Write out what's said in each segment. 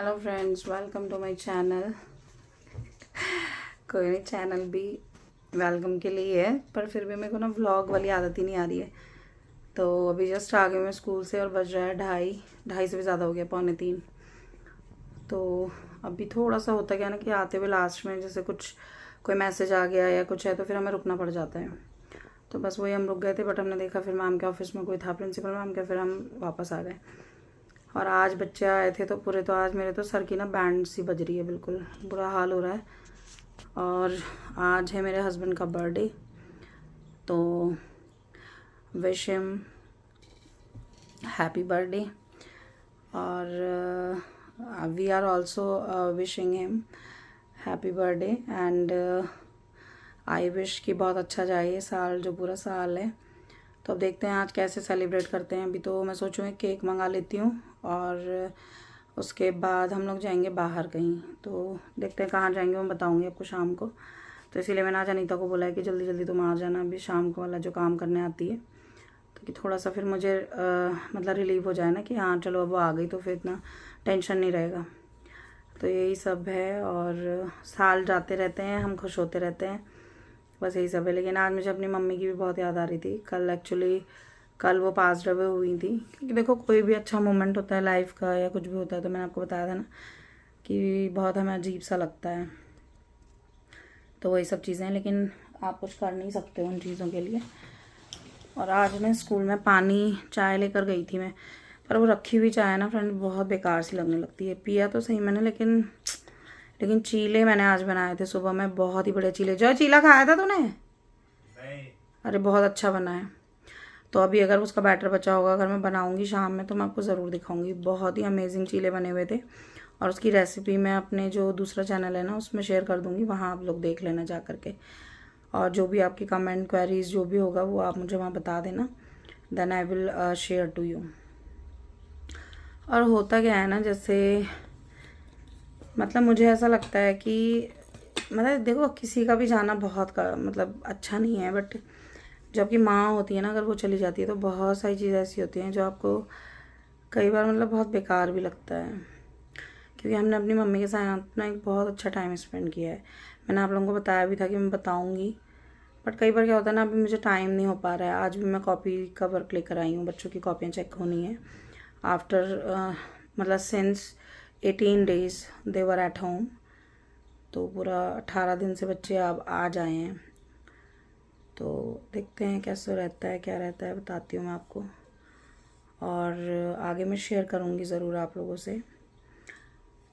Hello friends, welcome to my channel. कोई नहीं, channel भी वेलकम के लिए है, पर फिर भी मेरे को ना व्लॉग वाली आदत ही नहीं आ रही है। तो अभी जस्ट आ गई मैं स्कूल से और बज रहा है 2:30 से भी ज़्यादा हो गया, 2:45। तो अभी थोड़ा सा होता गया ना कि आते हुए लास्ट में जैसे कुछ कोई मैसेज आ गया या कुछ है तो फिर हमें रुकना पड़ जाता है। तो बस वही हम रुक गए थे, बट हमने देखा फिर मैम के ऑफिस में कोई था, प्रिंसिपल मैम के, फिर हम वापस आ गए। और आज बच्चे आए थे तो पूरे, तो आज मेरे तो सर की ना बैंड सी बज रही है, बिल्कुल बुरा हाल हो रहा है। और आज है मेरे हस्बैंड का बर्थडे, तो विश हिम हैप्पी बर्थडे। और we are also wishing him happy birthday and I wish कि बहुत अच्छा जाए ये साल, जो पूरा साल है। तो अब देखते हैं आज कैसे सेलिब्रेट करते हैं। अभी तो मैं सोचूँ एक केक मंगा लेती हूँ और उसके बाद हम लोग जाएंगे बाहर कहीं। तो देखते हैं कहाँ जाएंगे, मैं बताऊँगी आपको शाम को। तो इसीलिए मैंने आज अनीता को बोला है कि जल्दी जल्दी तुम आ जाना अभी शाम को वाला जो काम करने आती है, तो कि थोड़ा सा फिर मुझे मतलब रिलीव हो जाए ना कि हाँ चलो अब वो आ गई, तो फिर इतना टेंशन नहीं रहेगा। तो यही सब है, और साल जाते रहते हैं, हम खुश होते रहते हैं, बस यही सब है। लेकिन आज मुझे अपनी मम्मी की भी बहुत याद आ रही थी। कल वो पास अवे हुई थी, क्योंकि देखो कोई भी अच्छा मोमेंट होता है लाइफ का या कुछ भी होता है तो मैंने आपको बताया था ना कि बहुत हमें अजीब सा लगता है। तो वही सब चीज़ें हैं, लेकिन आप कुछ कर नहीं सकते उन चीज़ों के लिए। और आज मैं स्कूल में पानी चाय लेकर गई थी मैं, पर वो रखी हुई चाय ना फ्रेंड बहुत बेकार सी लगने लगती है। पिया तो सही मैंने, लेकिन चीले मैंने आज बनाए थे सुबह में, बहुत ही बड़े चीले। जो चीला खाया था तूने? नहीं। अरे बहुत अच्छा बना है। तो अभी अगर उसका बैटर बचा होगा, अगर मैं बनाऊंगी शाम में तो मैं आपको ज़रूर दिखाऊंगी। बहुत ही अमेजिंग चीले बने हुए थे, और उसकी रेसिपी मैं अपने जो दूसरा चैनल है ना उसमें शेयर कर दूंगी, वहाँ आप लोग देख लेना जा करके। और जो भी आपकी कमेंट क्वेरीज जो भी होगा वो आप मुझे वहाँ बता देना, then I will share to you. और होता क्या है ना, जैसे मतलब मुझे ऐसा लगता है कि मतलब देखो किसी का भी जाना बहुत का मतलब अच्छा नहीं है, बट जब कि माँ होती है ना, अगर वो चली जाती है तो बहुत सारी चीज़ें ऐसी होती हैं जो आपको कई बार मतलब बहुत बेकार भी लगता है। क्योंकि हमने अपनी मम्मी के साथ अपना एक बहुत अच्छा टाइम स्पेंड किया है। मैंने आप लोगों को बताया भी था कि मैं बताऊँगी, बट कई बार क्या होता है ना, अभी मुझे टाइम नहीं हो पा रहा है। आज भी मैं कॉपी का वर्क लेकर आई हूँ, बच्चों की कॉपियाँ चेक होनी है आफ्टर मतलब since 18 days they were at home. तो पूरा 18 दिन से बच्चे अब आ जाए हैं। तो देखते हैं कैसे रहता है, क्या रहता है, बताती हूँ मैं आपको। और आगे मैं शेयर करूँगी ज़रूर आप लोगों से।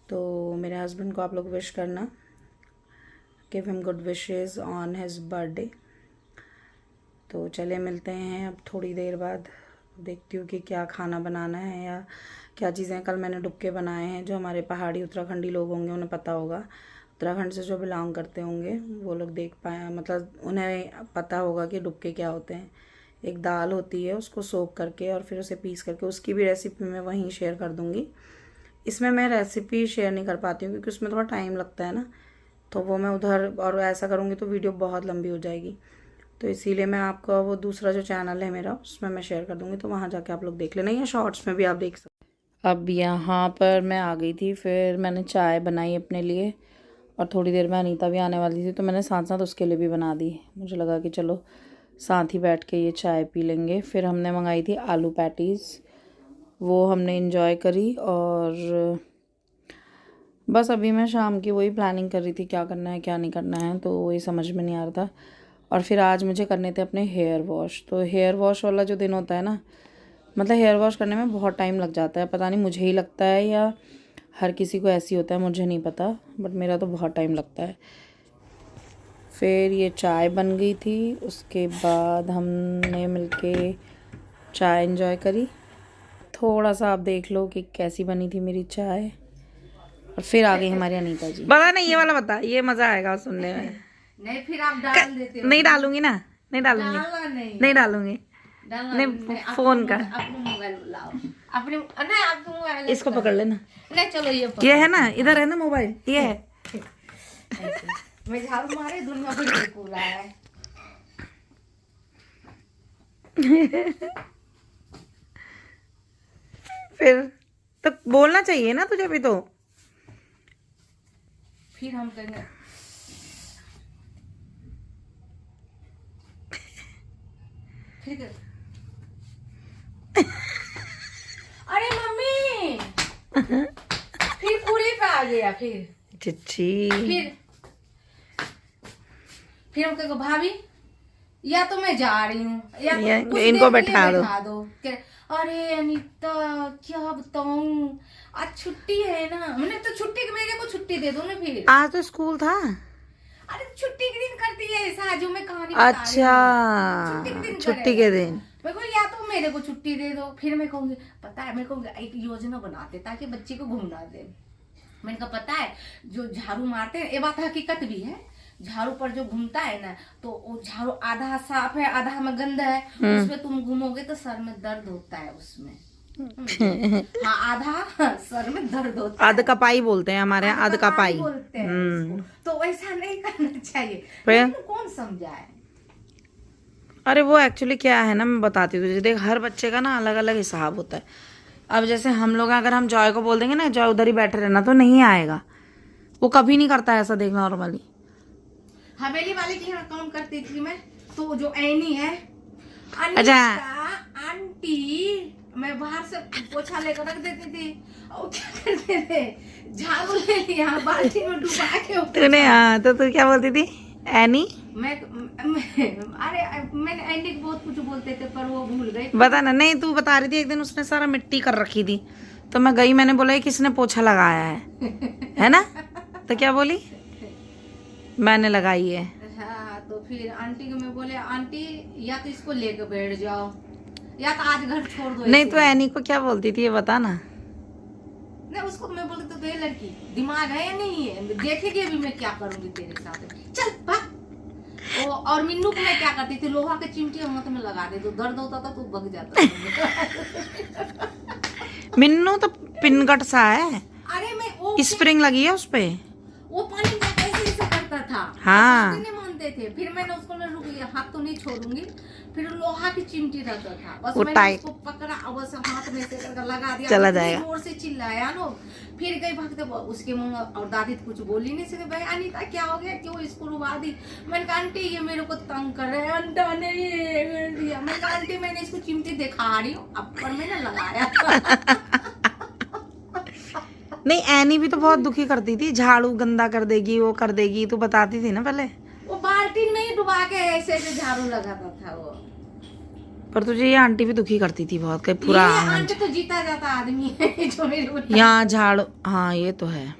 तो मेरे हस्बैंड को आप लोग विश करना, give him good wishes on his birthday. तो चलिए मिलते हैं अब थोड़ी देर बाद। देखती हूँ कि क्या खाना बनाना है या क्या चीज़ें। कल मैंने डुबके बनाए हैं, जो हमारे पहाड़ी उत्तराखंडी लोग होंगे उन्हें पता होगा, उत्तराखंड से जो बिलोंग करते होंगे वो लोग देख पाए, मतलब उन्हें पता होगा कि डुबके क्या होते हैं। एक दाल होती है, उसको सोक करके और फिर उसे पीस करके, उसकी भी रेसिपी मैं वहीं शेयर कर दूँगी। इसमें मैं रेसिपी शेयर नहीं कर पाती हूँ क्योंकि उसमें थोड़ा टाइम लगता है ना, तो वो मैं उधर, और ऐसा करूँगी तो वीडियो बहुत लंबी हो जाएगी। तो इसीलिए मैं आपका वो दूसरा जो चैनल है मेरा उसमें मैं शेयर कर दूँगी, तो वहाँ जाके आप लोग देख लेना, या शॉर्ट्स में भी आप देख सकते। अब यहाँ पर मैं आ गई थी, फिर मैंने चाय बनाई अपने लिए, और थोड़ी देर में अनीता भी आने वाली थी तो मैंने साथ साथ उसके लिए भी बना दी। मुझे लगा कि चलो साथ ही बैठ के ये चाय पी लेंगे। फिर हमने मंगाई थी आलू पैटीज़, वो हमने इंजॉय करी। और बस अभी मैं शाम की वही प्लानिंग कर रही थी, क्या करना है क्या नहीं करना है, तो वही समझ में नहीं आ रहा था। और फिर आज मुझे करने थे अपने हेयर वॉश। तो हेयर वॉश वाला जो दिन होता है ना, मतलब हेयर वॉश करने में बहुत टाइम लग जाता है। पता नहीं मुझे ही लगता है या हर किसी को ऐसी होता है, मुझे नहीं पता, बट मेरा तो बहुत टाइम लगता है। फिर ये चाय बन गई थी, उसके बाद हमने मिलके चाय एंजॉय करी। थोड़ा सा आप देख लो कि कैसी बनी थी मेरी चाय। और फिर आ गई हमारी अनीता जी। बता नहीं, ये वाला बता, ये मज़ा आएगा सुनने में। नहीं फिर आप डाल देते हो। नहीं डालूंगी ना, नहीं डालूंगी, नहीं डालूंगी, नहीं फोन का। अपने मोबाइल लाओ, अपने नहीं आपके मोबाइल इसको पकड़ लेना। नहीं चलो ये है ना, इधर है ना मोबाइल, ये है। मैं झाड़ू मारे दुनिया बड़ी कूला है। फिर तो बोलना चाहिए ना तुझे भी तो। फिर हम कहेंगे फिर अरे मम्मी फिर पूरी पे आ गया। फिर चिच्ची फिर हम कहेंगे भाभी या तो मैं जा रही हूँ या तो कुछ इनको देर के लिए बैठा दो। अरे अनीता क्या बताऊं, आज छुट्टी है ना, मैंने तो छुट्टी मेरे को छुट्टी दे दो ना। फिर आज तो स्कूल था। अरे छुट्टी के दिन करती है ऐसा जो मैं कहानी अच्छा, छुट्टी के दिन मेरे को या तो मेरे को छुट्टी दे दो। फिर मैं कहूंगी पता है, मेरे को एक योजना बनाते ताकि बच्चे को घूमना दे। मैंने कहा पता है जो झाड़ू मारते हैं, ये बात हकीकत भी है, झाड़ू पर जो घूमता है ना तो वो झाड़ू आधा साफ है आधा में गंदा है, उसमें तुम घूमोगे तो सर में दर्द होता है उसमें। हाँ आधा सर में दर्द होता है। अध कपाई बोलते हैं हमारे यहाँ, अध कपाई बोलते हैं उसको। तो ऐसा नहीं करना चाहिए, लेकिन कौन समझाए। अरे वो एक्चुअली क्या है ना, मैं बताती हूँ तुझे। देख हर बच्चे का ना अलग अलग हिसाब होता है। अब जैसे हम लोग अगर हम जॉय को बोल देंगे ना जॉय उधर ही बैठे रहना, तो नहीं आएगा, वो कभी नहीं करता है ऐसा। देख नॉर्मली हवेली वाले की यहाँ काम करती थी मैं, तो जो ऐनी है अच्छा आंटी, मैं बाहर से पोछा लेकर रख देती थी और क्या करते थे, झाड़ू ले लिया बाल्टी में डुबा के तूने। हाँ तो तू क्या बोलती थी एनी? अरे मैंने एंडी को बहुत कुछ बोलते थे पर वो भूल गए। बता ना। नहीं तू बता रही थी एक दिन उसने सारा मिट्टी कर रखी थी, तो मैं गई, मैंने बोला किसने पोछा लगाया है ना? तो क्या बोली? मैंने लगाई है। हाँ तो फिर आंटी को मैं बोले आंटी या तो इसको लेकर बैठ जाओ या तो आज घर छोड़ दो। नहीं तो एनी को क्या बोलती थी ये बता ना। नहीं उसको मैं बोलती तो ये लड़की दिमाग है या नहीं है, देखेगी अभी मैं क्या करूंगी तेरे साथ, चल भाग। और मिन्नू को मैं क्या करती थी, लोहा के चिमटी हाथ में लगा दे, तो दर्द होता था तो भग जाता था। मिन्नू तो पिनगट सा है। अरे मैं वो स्प्रिंग लगी है उसपे, वो पानी में कैसे करता था। हाँ नहीं मानते थे। फिर मैंने उसको रुक गया, हाथ तो नहीं छोड़ूंगी। फिर लोहा की चिमटी रहता था, बस मैंने उसको पकड़ा और बस हाथ में से लगा दिया, चला जाएगा। जोर से चिल्लाया नो, फिर गई भागते उसके मुंह। और दादी तो कुछ बोली नहीं सके, भाई अनीता क्या हो गया, क्यों इसको रुवा दी। मैंने कहा आंटी ये मेरे को तंग कर रहे हैं, अंडा नहीं दिया। मैंने कहा आंटी मैंने इसको चिमटी दिखा रही हूँ, अब पर मैंने लगाया। नहीं एनी भी तो बहुत दुखी करती थी, झाड़ू गंदा कर देगी, वो कर देगी, तू बताती थी ना पहले। वो बाल्टी में ही डुबा के ऐसे ऐसे झाड़ू लगाता था वो। पर तुझे ये आंटी भी दुखी करती थी बहुत, कहीं पूरा आंटी तो जीता जाता आदमी है जो मेरे यहाँ झाड़ू। हाँ ये तो है,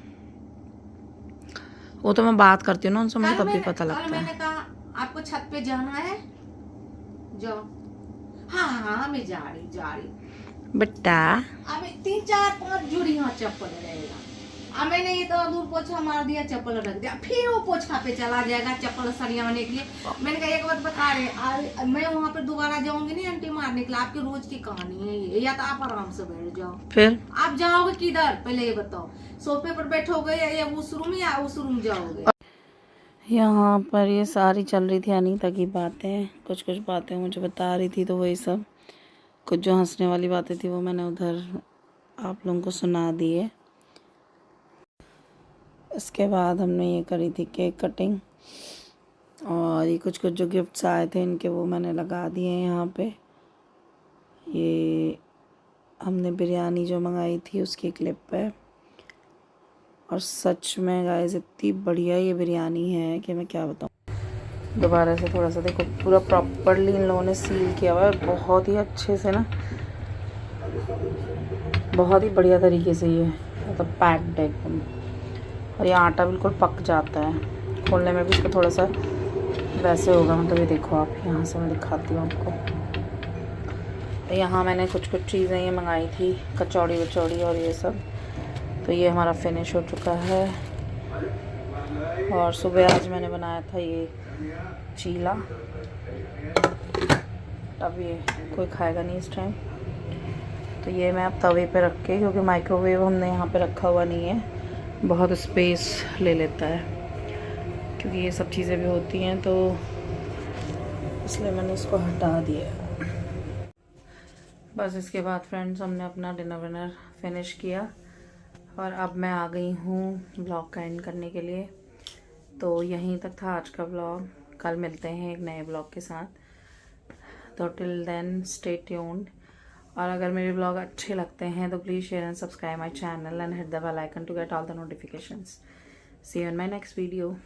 वो तो मैं बात करती हूँ ना उनसे, मुझे तब भी पता लगता है। मैंने कहा आपको छत पे जाना है जाओ। हाँ हाँ मैं जा रही बेटा। अब 3 4 5 जोड़ी यहाँ चप्पल रहेगा। अब मैंने ये तो दूर पोछा मार दिया, चप्पल रख दिया, फिर वो पोछा पे चला जाएगा चप्पल सरियाने के लिए। मैंने कहा एक बात बता रहे, मैं वहाँ पे दोबारा जाऊंगी नहीं आंटी मारने के लिए, आपकी रोज की कहानी है ये, या तो आप आराम से बैठ जाओ। फिर आप जाओगे किधर पहले ये बताओ, सोफे पर बैठोगे या उस रूम या उस रूम जाओगे? यहाँ पर ये सारी चल रही थी अनीता की बातें, कुछ कुछ बातें मुझे बता रही थी, तो वही सब कुछ जो हंसने वाली बातें थी वो मैंने उधर आप लोगों को सुना दिए। इसके बाद हमने ये करी थी केक कटिंग, और ये कुछ कुछ जो गिफ्ट्स आए थे इनके वो मैंने लगा दिए यहाँ पे। ये हमने बिरयानी जो मंगाई थी उसकी क्लिप है, और सच में गाइस इतनी बढ़िया ये बिरयानी है कि मैं क्या बताऊँ। दोबारा से थोड़ा सा देखो, पूरा प्रॉपरली इन लोगों ने सील किया हुआ है, बहुत ही अच्छे से ना, बहुत ही बढ़िया तरीके से ये मतलब पैक्ड है एकदम। और ये आटा बिल्कुल पक जाता है, खोलने में भी इसको थोड़ा सा वैसे होगा, मतलब ये देखो आप, यहाँ से मैं दिखाती हूँ आपको। तो यहाँ मैंने कुछ कुछ चीज़ें ये मंगाई थी, कचौड़ी वचौड़ी और ये सब। तो ये हमारा फिनिश हो चुका है। और सुबह आज मैंने बनाया था ये चीला, अब ये कोई खाएगा नहीं इस टाइम, तो ये मैं अब तवे पे रख के, क्योंकि माइक्रोवेव हमने यहाँ पे रखा हुआ नहीं है, बहुत स्पेस ले लेता है, क्योंकि ये सब चीज़ें भी होती हैं, तो इसलिए मैंने इसको हटा दिया। बस इसके बाद फ्रेंड्स हमने अपना डिनर विनर फिनिश किया, और अब मैं आ गई हूँ ब्लॉग का एंड करने के लिए। तो यहीं तक था आज का ब्लॉग। कल मिलते हैं एक नए ब्लॉग के साथ। तो टिल देन स्टे ट्यून्ड। और अगर मेरे ब्लॉग अच्छे लगते हैं तो please share and subscribe my channel and hit the bell icon to get all the notifications. See you in my next video.